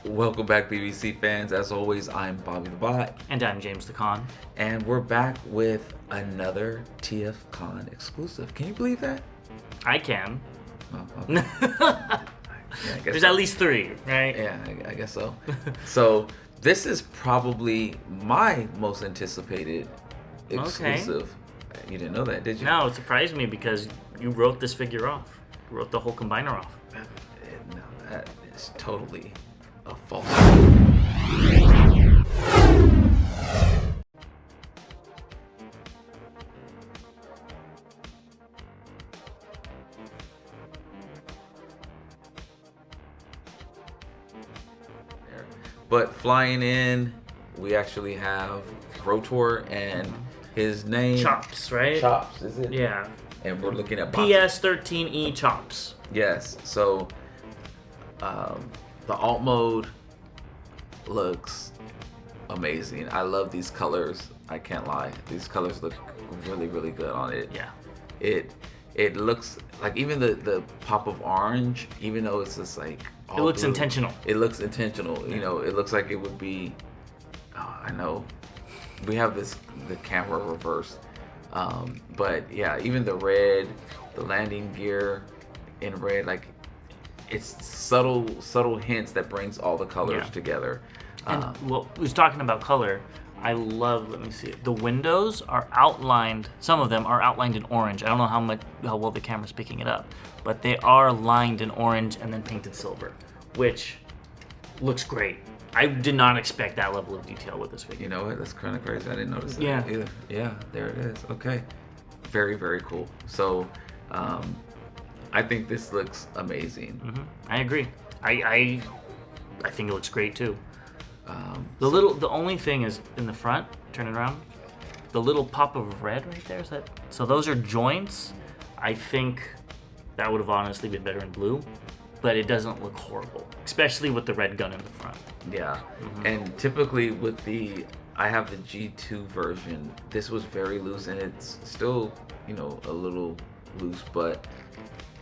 Welcome back, BBC fans. As always, I'm Bobby the Bot. And I'm James the Con. And we're back with another TFCon exclusive. Can you believe that? I can. Oh, okay. Yeah, There's so. at least 3, right? Yeah, I guess so. So this is probably my most anticipated exclusive. Okay. You didn't know that, did you? No, it surprised me because you wrote this figure off. You wrote the whole combiner off. No, that is totally a false. But flying in, we actually have Rotor and his name. Chops, right? Chops, is it? Yeah. And we're looking at PS-13E Chops. Yes. So the alt mode looks amazing. I love these colors. I can't lie. These colors look really, really good on it. Yeah. It looks like even the pop of orange, even though it's just like all it looks blue, intentional. It looks intentional. You know, it looks like it would be. Oh, I know. We have the camera reversed, but yeah, even the red, the landing gear in red, like it's subtle hints that brings all the colors together. And well, we was talking about color. I love. Let me see. The windows are outlined. Some of them are outlined in orange. I don't know how well the camera's picking it up, but they are lined in orange and then painted silver, which looks great. I did not expect that level of detail with this figure. You know what? That's kind of crazy. I didn't notice that Yeah. either. Yeah, there it is. Okay. Very, very cool. So, I think this looks amazing. Mm-hmm. I agree. I think it looks great too. The only thing is in the front, turn it around, the little pop of red right there, is that, so those are joints. I think that would have honestly been better in blue, but it doesn't look horrible, especially with the red gun in the front. Yeah. And typically with I have the G2 version, this was very loose and it's still, you know, a little loose, but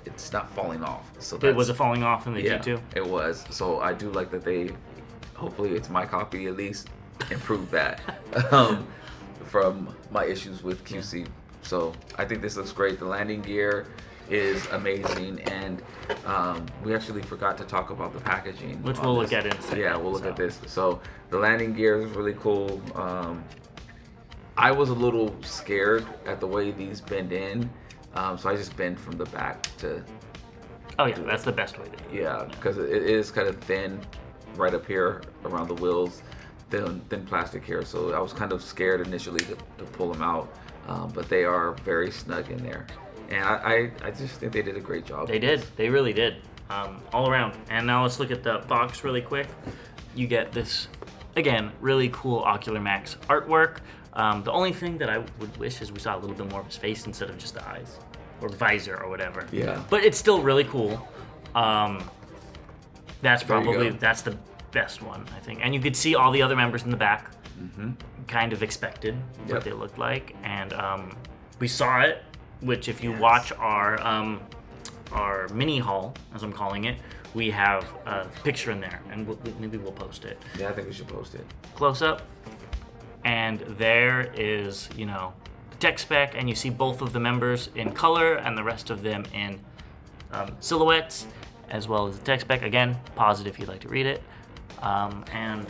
it's not falling off. So Was it falling off in the G2? It was. So I do like that they, hopefully it's my copy at least, improved that from my issues with QC. So I think this looks great. The landing gear is amazing, and we actually forgot to talk about the packaging, which we'll look at in a second. Yeah, we'll look at this. So the landing gear is really cool. I was a little scared at the way these bend in, so I just bend from the back to. Oh yeah, that's the best way to do it. Yeah, because it is kind of thin right up here around the wheels, thin plastic here. So I was kind of scared initially to pull them out, but they are very snug in there. And I just think they did a great job. They did. They really did. All around. And now let's look at the box really quick. You get this, again, really cool Ocular Max artwork. The only thing that I would wish is we saw a little bit more of his face instead of just the eyes. Or visor or whatever. Yeah. But it's still really cool. That's the best one, I think. And you could see all the other members in the back. Mm-hmm. Kind of expected what they looked like. And we saw it. Which, if you watch our mini haul, as I'm calling it, we have a picture in there, and maybe we'll post it. Yeah, I think we should post it. Close up, and there is, you know, the tech spec, and you see both of the members in color and the rest of them in silhouettes, as well as the tech spec. Again, pause it if you'd like to read it. And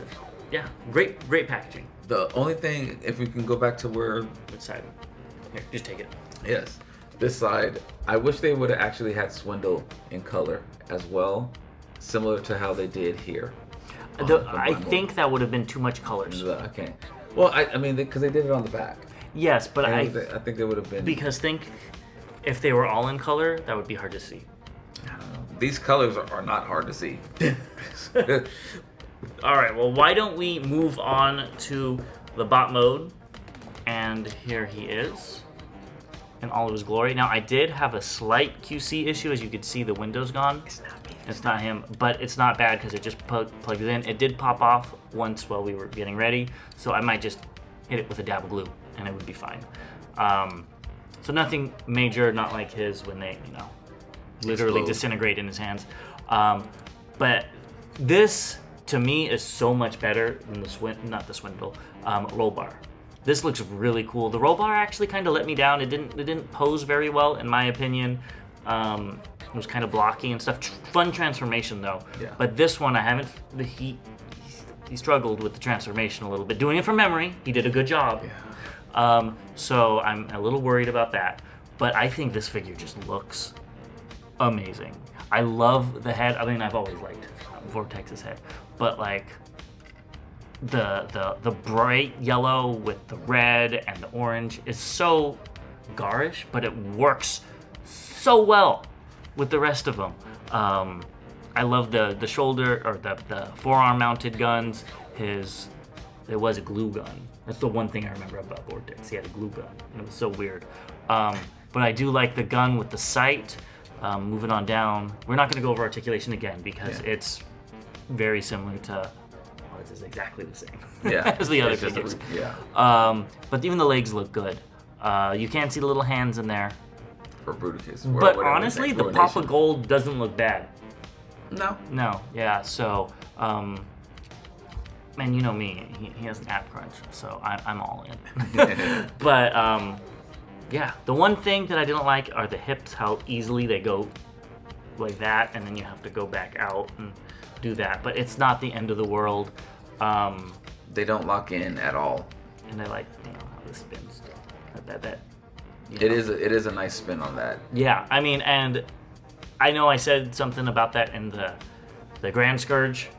yeah, great packaging. The only thing, if we can go back to where. Which side? Here, just take it. Yes, this side. I wish they would have actually had Swindle in color as well, similar to how they did here. I think that would have been too much colors. Okay. Well, I mean, because they did it on the back. Yes, but I think they would have been. Because if they were all in color, that would be hard to see. These colors are not hard to see. All right. Well, why don't we move on to the bot mode? And here he is in all of his glory. Now, I did have a slight QC issue. As you could see, the window's gone. It's not me. It's not him, but it's not bad because it just plugs in. It did pop off once while we were getting ready, so I might just hit it with a dab of glue and it would be fine. So nothing major, not like his when they, literally disintegrate in his hands. But this to me, is so much better than the Swindle roll bar. This looks really cool. The roll bar actually kind of let me down. It didn't pose very well, in my opinion. It was kind of blocky and stuff. Fun transformation though. Yeah. But this one, I haven't. He struggled with the transformation a little bit. Doing it from memory, he did a good job. Yeah. So I'm a little worried about that. But I think this figure just looks amazing. I love the head. I mean, I've always liked Vortex's head, but like the bright yellow with the red and the orange is so garish, but it works so well with the rest of them. I love the shoulder or the forearm mounted guns. There was a glue gun. That's the one thing I remember about Vortex. He had a glue gun, and it was so weird. But I do like the gun with the sight. Moving on down, we're not going to go over articulation again because it's very similar to. Well, this is exactly the same as the other figures. But even the legs look good. You can't see the little hands in there. For Bruticus. But honestly, the pop of gold doesn't look bad. No. Yeah. So, man, you know me. He has an app crunch, so I'm all in. But yeah, the one thing that I didn't like are the hips. How easily they go like that, and then you have to go back out and do that. But it's not the end of the world. They don't lock in at all. And I like how this spins. It is a nice spin on that. Yeah, I mean, and I know I said something about that in the Grand Scourge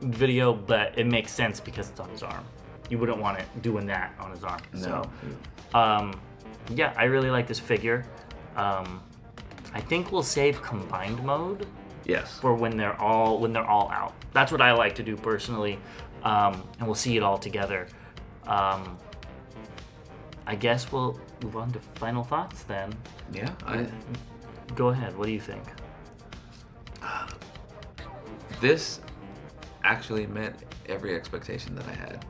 video, but it makes sense because it's on his arm. You wouldn't want it doing that on his arm. No. So, yeah, I really like this figure. I think we'll save combined mode. Yes. For when they're all out. That's what I like to do personally, and we'll see it all together. I guess we'll move on to final thoughts then. Yeah. Go ahead. What do you think? This actually met every expectation that I had.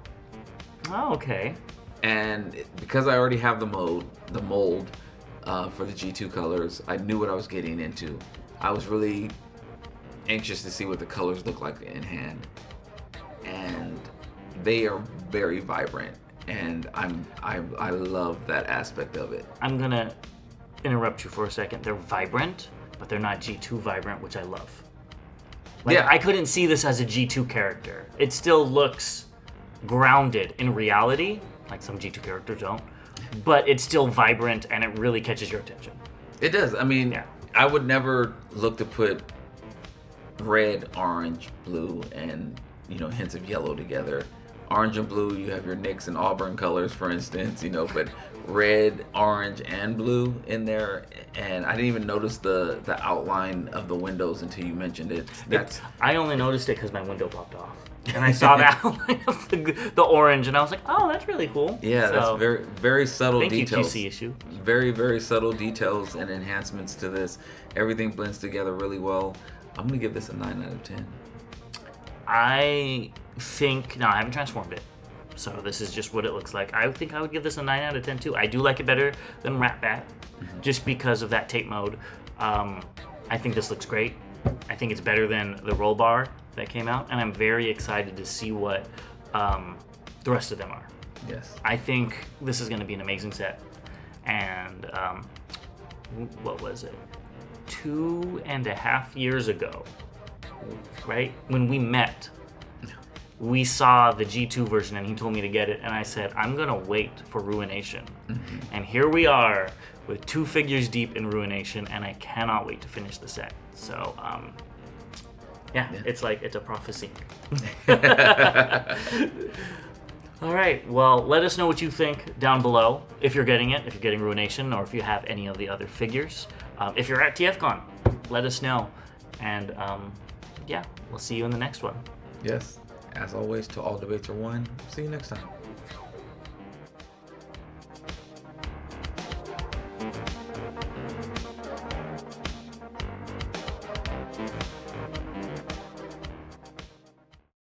Oh, okay. And because I already have the mold for the G2 colors, I knew what I was getting into. I was really anxious to see what the colors look like in hand, and they are very vibrant, and I love that aspect of it. I'm gonna interrupt you for a second. They're vibrant, but they're not G2 vibrant, which I love. Like, yeah, I couldn't see this as a G2 character. It still looks grounded in reality, like some G2 characters don't, but it's still vibrant and it really catches your attention. It does. I mean, I would never look to put red, orange, blue, and hints of yellow together. Orange and blue, you have your Knicks and Auburn colors, for instance, but red, orange, and blue in there. And I didn't even notice the outline of the windows until you mentioned it. I only noticed it because my window popped off. And I saw the outline of the orange, and I was like, oh, that's really cool. Yeah, that's very, very subtle details. Thank you, QC issue. Very, very subtle details and enhancements to this. Everything blends together really well. I'm going to give this a 9 out of 10. I haven't transformed it, so this is just what it looks like. I think I would give this a 9 out of 10 too. I do like it better than Rat Bat, just because of that tape mode. I think this looks great. I think it's better than the roll bar that came out, and I'm very excited to see what the rest of them are. Yes. I think this is going to be an amazing set, and what was it? 2.5 years ago, right? When we met, we saw the G2 version, and he told me to get it, and I said, I'm going to wait for Ruination. And here we are with 2 figures deep in Ruination, and I cannot wait to finish the set. So, it's a prophecy. All right, well, let us know what you think down below, if you're getting it, if you're getting Ruination, or if you have any of the other figures. If you're at TFCon, let us know. And, we'll see you in the next one. Yes. As always, to all debates are won. See you next time.